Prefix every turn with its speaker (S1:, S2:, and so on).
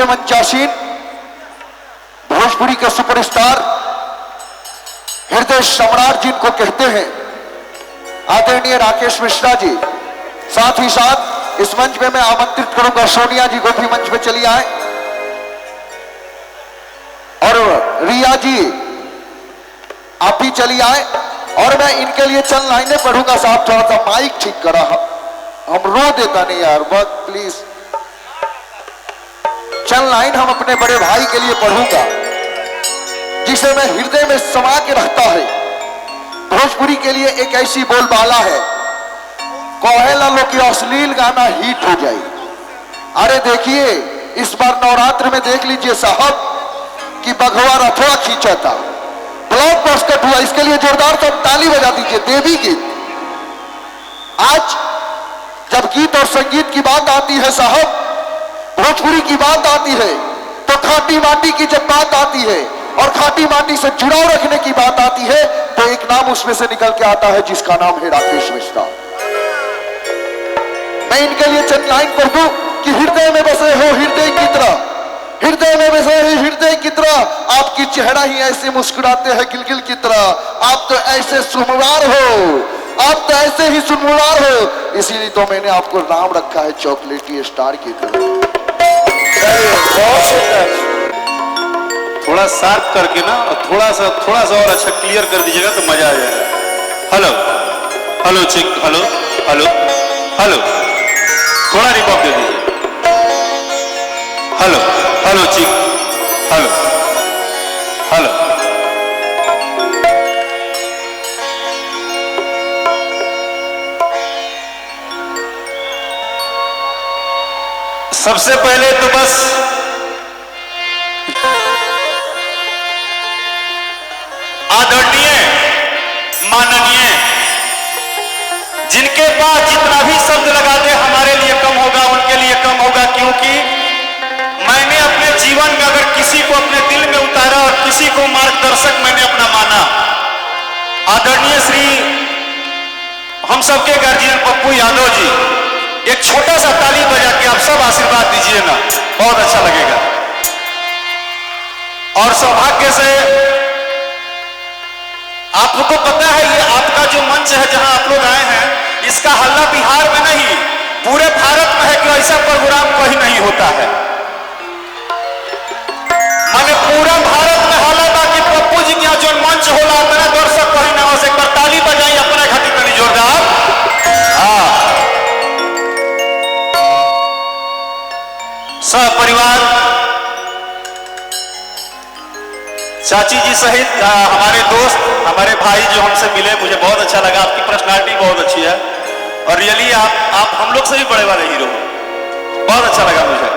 S1: मंचासीन भोजपुरी के सुपरस्टार हृदय सम्राट जिनको कहते हैं आदरणीय राकेश मिश्रा जी, साथ ही साथ इस मंच पे मैं आमंत्रित करूंगा सोनिया जी को भी मंच पे चली आए, और रिया जी आप भी चली आए। और मैं इनके लिए चंद लाइनें पढ़ूंगा। साहब थोड़ा सा माइक ठीक करा, हम रो देता नहीं यार, बस प्लीज चंद लाइन हम अपने बड़े भाई के लिए पढ़ूंगा जिसे मैं हृदय में समा के रखता है। भोजपुरी के लिए एक ऐसी बोलबाला है, कोहेला लो की अश्लील गाना हिट हो जाए। अरे देखिए इस बार नवरात्र में देख लीजिए साहब कि बघवा रथवा खींचा था, ब्लॉकबस्टर हुआ। इसके लिए जोरदार तो ताली बजा दीजिए। देवी गीत, आज जब गीत और संगीत की बात आती है साहब, भोजपुरी की बात आती है, तो खाटी माटी की जब बात आती है और खाटी माटी से जुड़ाव रखने की बात आती है, तो एक नाम उसमें से निकल के आता है जिसका नाम है राकेश मिश्रा। मैं इनके लिए चंद लाइन पढ़ दूं कि हृदय में बसे हो हृदय की तरह, हृदय में बसे हो हृदय की तरह, आपकी चेहरा ही ऐसे मुस्कुराते हैं गिलगिल की तरह। आप तो ऐसे सुनवार हो, आप तो ऐसे ही सुनवार हो, इसीलिए तो मैंने आपको नाम रखा है चॉकलेटी स्टार की तरह।
S2: थोड़ा शार्प करके ना, और थोड़ा सा और अच्छा क्लियर कर दीजिएगा तो मजा आ जाएगा। Hello hello check, hello hello hello, थोड़ा रिकॉर्ड दे दीजिए। Hello hello check, hello hello. सबसे पहले तो बस आदरणीय माननीय, जिनके पास जितना भी शब्द लगा दे हमारे लिए कम होगा, उनके लिए कम होगा, क्योंकि मैंने अपने जीवन में अगर किसी को अपने दिल में उतारा और किसी को मार्गदर्शक मैंने अपना माना, आदरणीय श्री हम सबके गार्जियन पप्पू यादव जी, एक छोटा सा ताली बजा के आप सब आशीर्वाद दीजिए ना, बहुत अच्छा लगेगा। और सौभाग्य से आप लोग को पता है ये आपका जो मंच है जहां आप लोग आए हैं, इसका हल्ला बिहार में नहीं पूरे भारत में है कि ऐसा प्रोग्राम कहीं नहीं होता है। माने पूरा भारत में हल्ला था कि पप्पू जी का जो मंच होला मेरा दर्शक कहीं ना हो। एक बार ताली बजाई अपने खातिर करी जोरदार। हाँ, सब परिवार चाची जी सहित हमारे दोस्त, हमारे भाई जो हमसे मिले, मुझे बहुत अच्छा लगा। आपकी पर्सनालिटी बहुत अच्छी है और रियली आप हम लोग से भी बड़े वाले हीरो, बहुत अच्छा लगा मुझे।